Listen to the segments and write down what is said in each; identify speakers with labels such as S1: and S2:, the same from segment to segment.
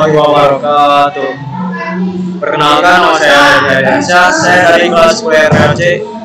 S1: warahmatullahi wabarakatuh. Perkenalkan, nama saya Dansyah. Saya dari kelas 10 RLC.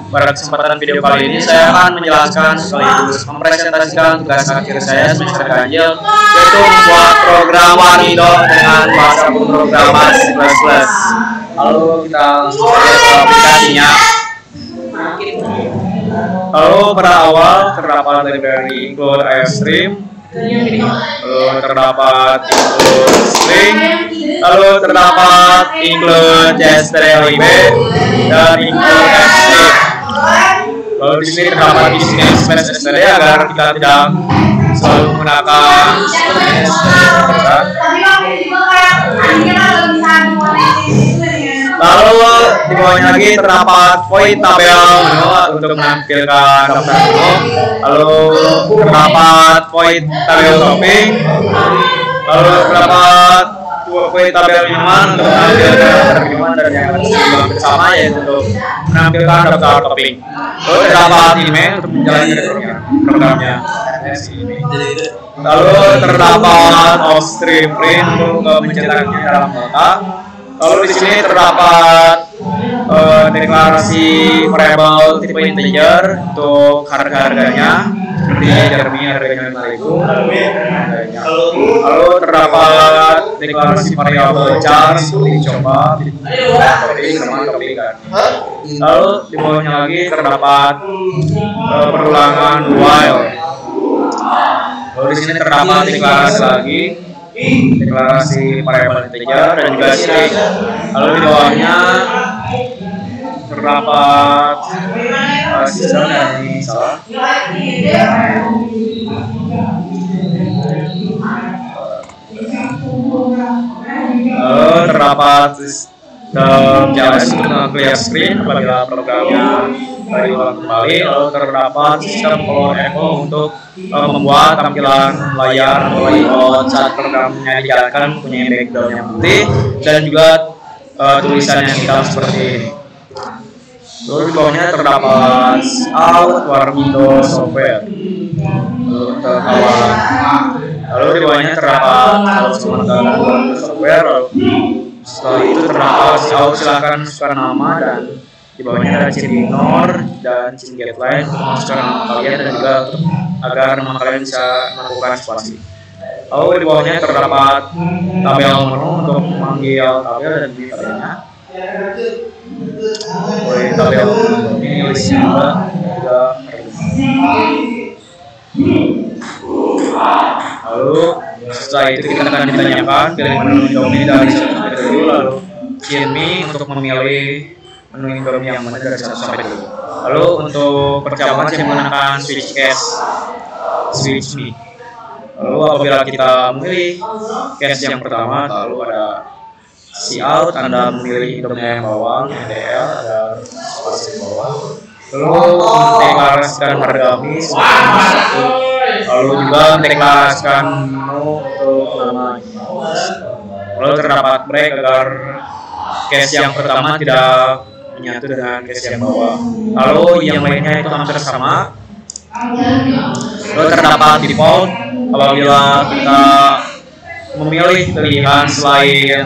S1: Pada kesempatan video kali ini saya akan menjelaskan sekaligus mempresentasikan tugas akhir saya semester ganjil, yaitu membuat program Wanido dengan bahasa pemrograman C++. Lalu kita langsung saja ke aplikasinya. Lalu pada awal terdapat library include IOStream, lalu terdapat include string, lalu terdapat include JSTLib dan include Xlib. Lalu di sini terdapat business space std agar kita tidak selalu menggunakan lalu di bawahnya lagi terdapat void tabel menu untuk menampilkan daftar menu. Lalu terdapat void tabel topping. Lalu terdapat void tabel minuman untuk menampilkan daftar minuman dan yang bersama yaitu untuk menampilkan daftar topping. Lalu terdapat email untuk menjalankan programnya. Lalu terdapat offstream print untuk mencetaknya dalam kotak. Lalu di sini terdapat deklarasi variabel tipe integer untuk harga-harganya seperti Jeremy harganya 5.000. Lalu terdapat deklarasi variabel char seperti coba, sama kebalikan. Lalu di bawahnya lagi terdapat perulangan while. Lalu di sini terdapat deklarasi lagi, deklarasi variabel integer dan juga string. Lalu di bawahnya terdapat sistem dari salah. Lalu terdapat JavaScript untuk clear screen apabila programnya diulang kembali. Lalu terdapat sistem color echo untuk membuat tampilan layar atau layout saat programnya dijalankan punya background yang putih dan juga tulisan yang hitam seperti ini. Lalu di bawahnya terdapat out Wanido software. Lalu di bawahnya terdapat out software. Lalu setelah itu terdapat out silakan masukkan nama dan di bawahnya ada ciri ignore dan ciri getline untuk masukkan nama kalian dan juga agar nama kalian bisa melakukan spasi. Lalu di bawahnya terdapat tabel menu untuk memanggil tabel dan di tabelnya. Tabel ini listnya juga. Lalu setelah itu kita akan ditanyakan pilih menu Indomie dari 1 sampai 7, lalu kirim me untuk memilih menu Indomie yang mana dari 1 sampai 7. Lalu untuk percabangan saya menggunakan switch case switch me. Lalu apabila kita memilih case yang pertama, lalu ada cout, Anda memilih Indomie yang bawang, DL, ada spasi bawang. Lalu deklarasikan harga mie lalu juga deklarasikan menu untuk nama. Lalu terdapat break agar case yang pertama tidak menyatu dengan case yang bawah. Lalu yang lainnya itu hampir sama. Lalu terdapat default apabila kita memilih pilihan selain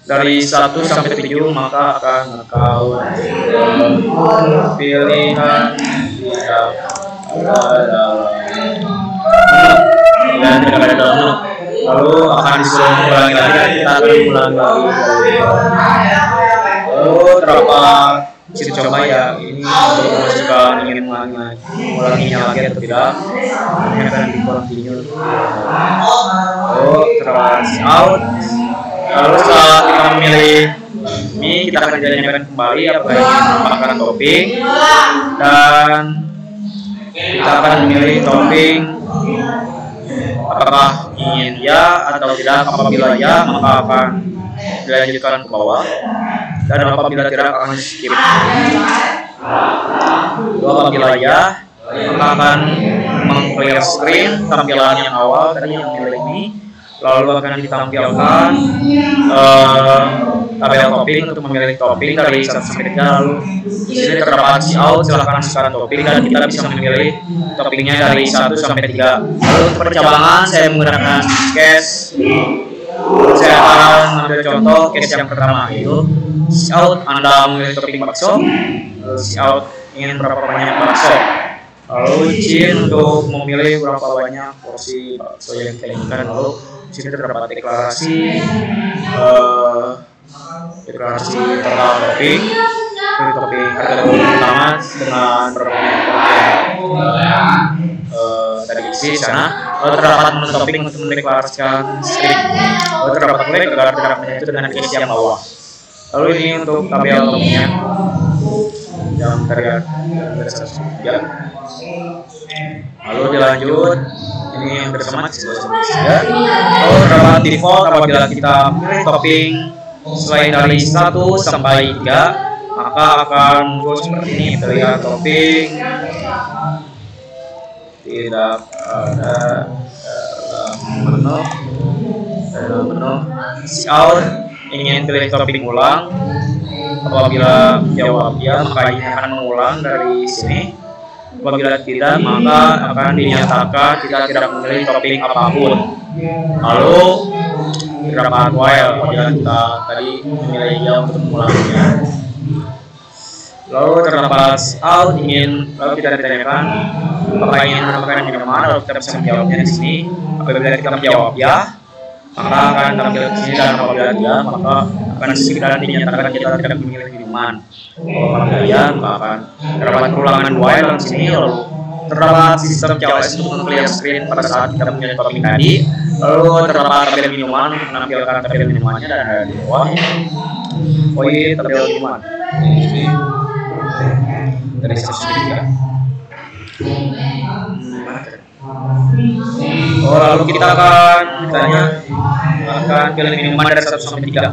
S1: dari 1 sampai 7 maka akan count pilihan yang ada dan tidak ada dalam menu. Lalu akan disuruh mengulangi lagi, kita akan mengulangi lagi. Lalu terdapat ciri coba ya, ini untuk memasukkan ingin mengulanginya lagi atau tidak. Ini akan di continue. Lalu terdapat out. Lalu setelah kita memilih mie, kita akan ditanyakan kembali apakah ingin menambahkan topping dan kita akan memilih topping apakah ingin ya atau tidak. Apabila ya maka akan dilanjutkan ke bawah dan apabila tidak akan skip. Apabila ya maka akan meng-clear screen tampilan yang awal tadi yang memilih mie. Lalu akan ditampilkan tabel topping untuk memilih topping dari 1 sampai 3. Lalu di sini terdapat cout, silakan masukkan topping dan kita bisa memilih toppingnya dari 1 sampai 3. Lalu untuk percabangan saya menggunakan case Saya akan ambil contoh case yang pertama, yaitu si out Anda memilih topping bakso, si out ingin berapa banyak bakso. Lalu izin untuk memilih berapa banyak porsi bakso yang kita inginkan. Lalu di sini terdapat deklarasi total topping, harga topping pertama dengan berapa banyak tadi isi sana. Lalu terdapat menu topping untuk mendeklarasikan strip. Lalu terdapat klik agar terdapat itu dengan isi yang bawah. Lalu ini untuk tabel toppingnya yang terlihat dari 103. Lalu dilanjut, ini yang bersama ya. Lalu terdapat default apabila kita pilih topping selain dari 1 sampai 3, maka akan muncul seperti ini. Terlihat topping tidak ada dalam menu. Si out ingin pilih topping ulang. Apabila jawab ya, maka ini akan mengulang dari sini. Apabila tidak, maka akan dinyatakan kita tidak memilih topping apapun. Lalu terdapat while apabila kita tadi memilih ya untuk mengulangnya. Lalu terdapat out ingin, lalu kita ditanyakan apakah ingin menambahkan minuman, lalu kita bisa menjawabnya di sini. Apabila kita menjawab ya, maka akan tampil di sini, dan apabila tidak, maka akan segera dinyatakan kita tidak memilih minuman. Apabila ya, maka akan terdapat perulangan while di sini. Lalu terdapat sistem COS untuk melihat screen pada saat kita memilih topping tadi. Lalu terdapat tabel minuman untuk menampilkan tabel minumannya, dan ada di bawah tabel minuman dari 103. Lalu kita akan pilih minuman dari 1 sampai 3.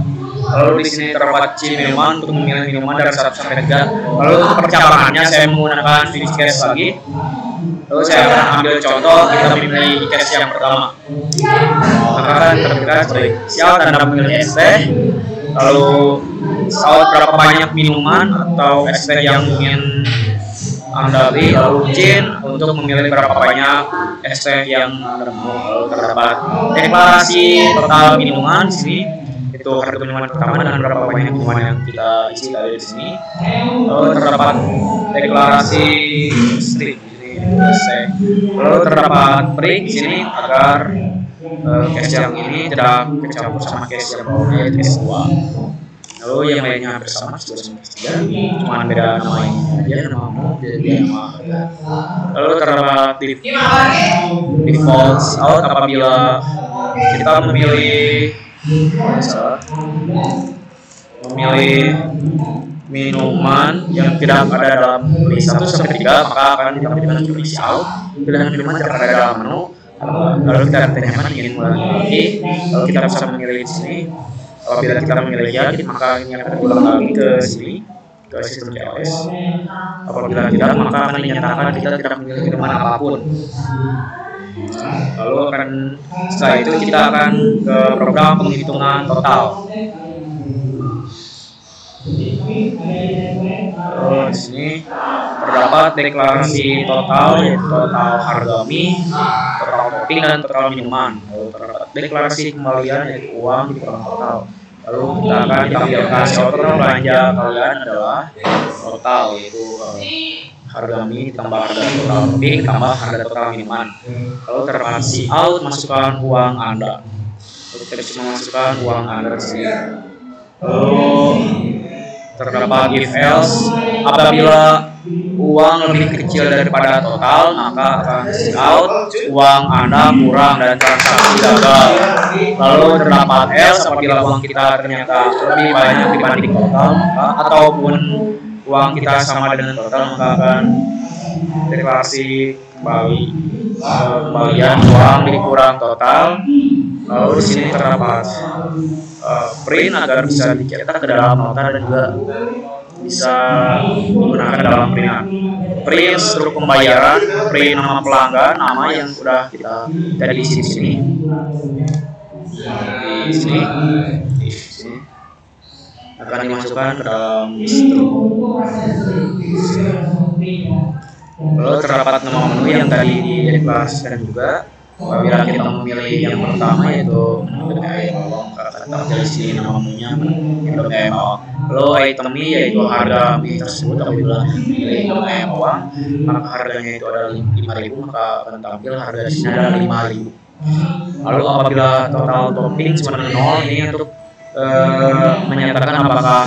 S1: Lalu di sini terdapat C minuman untuk memilih minuman dari 1 sampai 3. Lalu untuk percabangannya saya menggunakan finish case lagi. Lalu saya akan ambil contoh, kita memilih case yang pertama. Maka akan terlihat sebagai sial Anda memilih es teh. Lalu saat berapa banyak minuman atau es teh yang ingin Anda beli. Lalu izin untuk memilih berapa banyak es teh yang Anda mau. Lalu terdapat deklarasi total minuman di sini, itu harga minuman pertama dan berapa banyak minuman yang kita isi tadi di sini. Lalu terdapat deklarasi strip di sini. Lalu terdapat break di sini agar case yang ini tidak kecampur sama case yang bawahnya, yaitu case 2. Lalu yang lainnya bersama sudah cuma beda nama ini aja, nama mau jadi nama. Lalu terdapat default out apabila kita memilih minuman yang tidak ada dalam list 1 sampai 3, maka akan ditampilkan list out. Pilihan minuman tidak ada dalam menu. Lalu kita nyaman ingin mengulangi lagi, lalu kita bisa memilih di sini. Apabila kita memilih ya, maka ini akan diulang lagi ke sini, ke sistem COS. Apabila tidak, maka akan dinyatakan kita tidak memilih minuman apapun. Lalu setelah itu kita akan ke program penghitungan total. Di sini terdapat deklarasi total, yaitu total harga mie, total topping, dan total minuman. Lalu terdapat deklarasi kembalian, yaitu uang dikurang total. Lalu kita akan ditampilkan total belanja kalian adalah total, yaitu harga mie ditambah harga total topping ditambah harga total minuman. Lalu terdapat si out, masukkan uang Anda. Lalu kita bisa memasukkan uang Anda di sini. Lalu terdapat if else, apabila uang lebih kecil daripada total, maka akan si out, uang Anda kurang dan transaksi gagal. Lalu terdapat else, apabila uang kita ternyata lebih banyak dibanding total, maka ataupun uang kita sama dengan total, maka akan deklarasi kembalian uang dikurang total. Lalu di sini terdapat print agar bisa dicetak ke dalam nota dan juga bisa digunakan dalam printan. Print struktur pembayaran, print nama pelanggan, nama yang sudah kita tadi isi di sini. Di sini akan dimasukkan ke dalam struktur. Lalu terdapat nama menu yang tadi dideklarasikan juga. Apabila kita memilih yang pertama yaitu menu ayam bawang, maka akan tampil di sini nama menunya menu ayam bawang. Lalu item mie yaitu harga mie tersebut apabila memilih menu ayam bawang, maka harganya itu ada 5.000, maka akan tampil harga di sini ada 5.000. Lalu apabila total topping cuma 0, ini untuk menyatakan apakah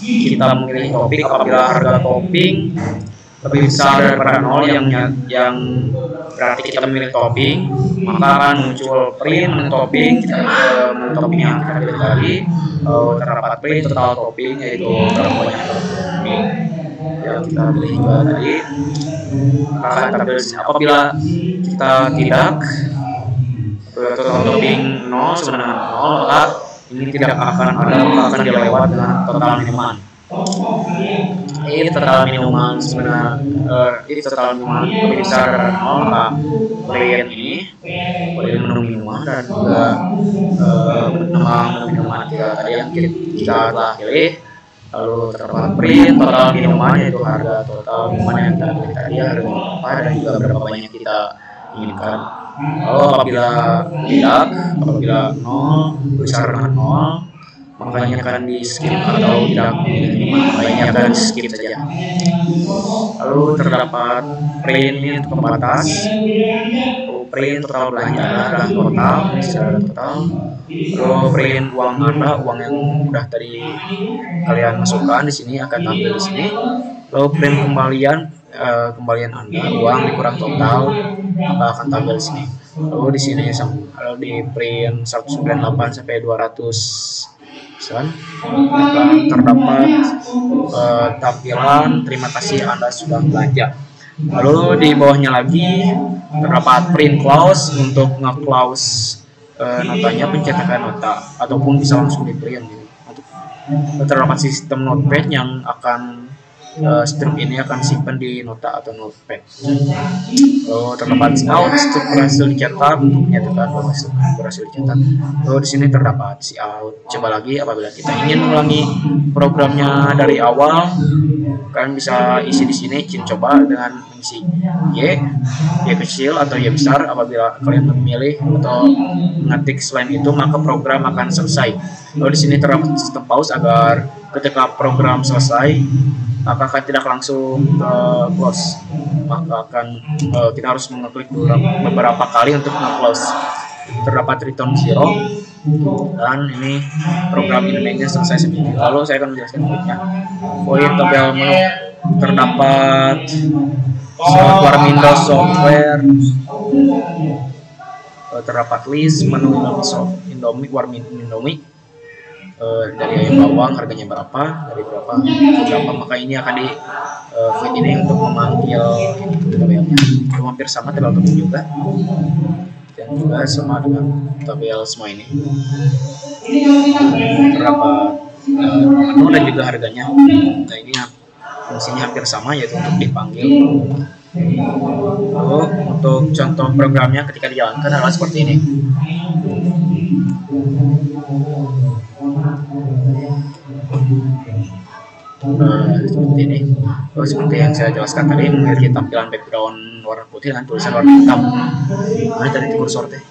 S1: kita memilih topping. Apabila harga topping lebih besar daripada 0 yang berarti kita memilih topping, maka akan muncul print menu topping. Menu topping yang kita pilih tadi terdapat print total topping yaitu berapa banyak topping yang kita pilih juga tadi, maka akan tampil di sini. Apabila kita tidak total topping 0 sama dengan 0, maka ini tidak akan ada, akan dilewat dengan total minuman. Ini total minuman sebenarnya total minuman lebih besar dari 0, maka print ini boleh menu minuman dan juga nama menu minuman tadi yang kita telah pilih. Lalu terdapat print total minuman yaitu harga total minuman yang kita pilih tadi, harga berapa dan juga berapa banyak kita inginkan. Lalu apabila 0 besar dengan 0, makanya akan di skip atau tidak makanya akan di skip saja. Lalu terdapat print ini untuk pembatas, print total belanja adalah total, ini secara total. Lalu print uang Anda, uang yang sudah tadi kalian masukkan di sini akan tampil di sini. Lalu print kembalian Anda, uang dikurang total, maka akan tampil di sini. Lalu di sini di print 198 sampai 200 akan terdapat tampilan terima kasih Anda sudah belanja. Lalu di bawahnya lagi terdapat print clause untuk nge-clause notanya, pencetakan nota, ataupun bisa langsung di print gitu. Terdapat sistem notepad yang akan strip ini akan simpan di nota atau notepad. Lalu terdapat out strip berhasil dicetak untuk menyatakan bahwa strip berhasil dicetak. Lalu di sini terdapat si out. Coba lagi apabila kita ingin mengulangi programnya dari awal, kalian bisa isi di sini coba dengan mengisi y kecil atau y besar. Apabila kalian memilih atau mengetik selain itu, maka program akan selesai. Lalu di sini terdapat sistem pause agar ketika program selesai maka akan tidak langsung close, maka akan kita harus mengeklik beberapa kali untuk nge-close. Terdapat return 0 dan ini program ini selesai seperti itu. Lalu saya akan menjelaskan berikutnya. Poin tabel menu terdapat Warmindo software, terdapat list menu Indomie Warmindo dari ayam bawang harganya berapa, dari berapa, maka ini akan di fit ini untuk memanggil tabelnya. Itu hampir sama tabel toping juga dan juga sama dengan tabel semua ini. Terdapat menu dan juga harganya. Nah ini fungsinya hampir sama, yaitu untuk dipanggil. Lalu untuk contoh programnya ketika dijalankan adalah seperti ini. Seperti ini. Seperti yang saya jelaskan tadi, memiliki tampilan background warna putih dan tulisan warna hitam. Mana tadi kursor teh?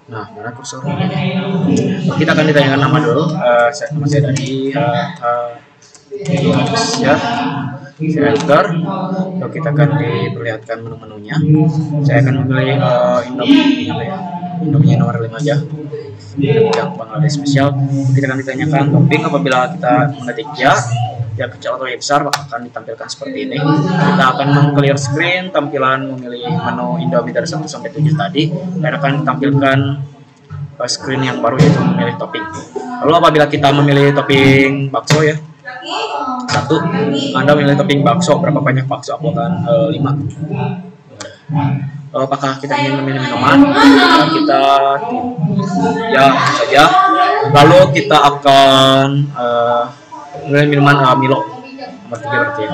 S1: Nah, mana kursor? Kita akan ditanyakan nama dulu. Nama saya Dani. Ya, saya enter. Lalu kita akan diperlihatkan menu-menunya. Saya akan memilih Indomie nomor 5 aja, yang Bangladesh spesial. Kita akan ditanyakan topping. Apabila kita mengetik ya kecil atau ya besar, maka akan ditampilkan seperti ini. Kita akan meng-clear screen tampilan memilih menu Indomie dari 1 sampai 7 tadi, dan akan ditampilkan screen yang baru yaitu memilih topping. Lalu apabila kita memilih topping bakso ya, 1, Anda memilih topping bakso, berapa banyak bakso? Apakah 5? Apakah kita ingin memilih minuman? Kita ya saja. Lalu kita akan memilih minuman Milo nomor 3 berarti ya.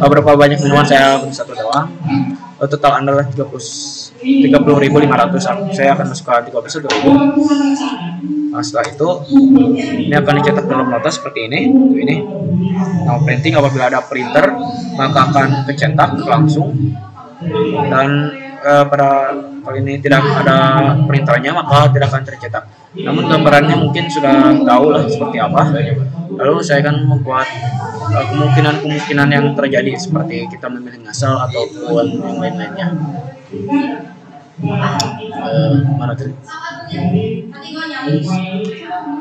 S1: Berapa banyak minuman? Saya beri 1 doang. total Anda adalah 30.500. Saya akan masukkan 31.000. Nah, setelah itu ini akan dicetak dalam nota seperti ini. Ini nah, printing. Apabila ada printer maka akan kecetak langsung, dan pada kali ini tidak ada printernya maka tidak akan tercetak. Namun gambarannya mungkin sudah tahu lah seperti apa. Lalu saya akan membuat kemungkinan-kemungkinan yang terjadi seperti kita memilih ngasal ataupun yang lain-lainnya. Mana tadi?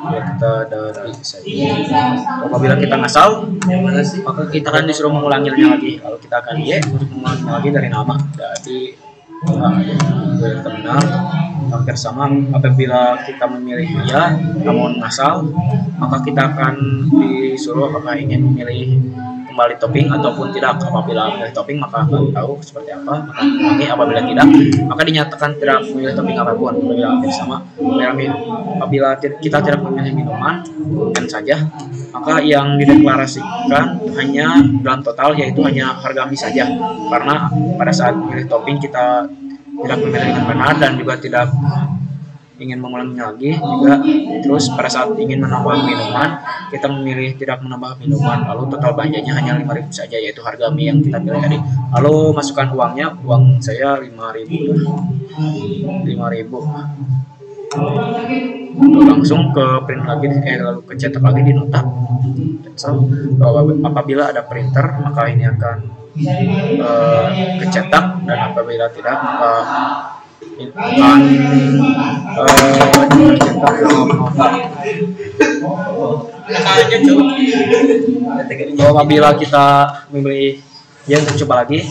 S1: Ya, kita dari saja. Apabila kita ngasal, maka kita akan disuruh mengulanginya lagi. Lalu kita akan untuk mengulanginya lagi dari nama. Jadi terminal hampir sama. Apabila kita memilih ya namun ngasal, maka kita akan disuruh apakah ingin memilih kembali topping ataupun tidak. Apabila memilih topping maka akan tahu seperti apa, maka mengulangi. Apabila tidak maka dinyatakan tidak memilih topping apapun. Apabila hampir sama, apabila kita tidak memilih minuman saja, maka yang dideklarasikan hanya dalam total yaitu hanya harga mie saja, karena pada saat memilih topping kita tidak memilih dengan benar dan juga tidak ingin mengulanginya lagi juga. Terus pada saat ingin menambah minuman kita memilih tidak menambah minuman, lalu total belanjanya hanya 5.000 saja yaitu harga mie yang kita pilih tadi. Lalu masukkan uangnya, uang saya 5.000 langsung ke print lagi, lalu kecetak lagi di nota. So, apabila ada printer maka ini akan kecetak, dan apabila tidak maka akan dicetak dalam nota. Apabila kita memilih yang coba lagi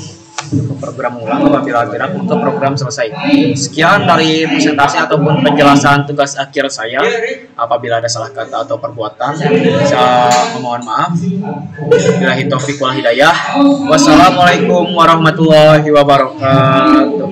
S1: untuk program ulang, apabila tidak maka program selesai. Sekian dari presentasi ataupun penjelasan tugas akhir saya. Apabila ada salah kata atau perbuatan saya mohon maaf. Billahi taufiq wal hidayah. Wassalamualaikum warahmatullahi wabarakatuh.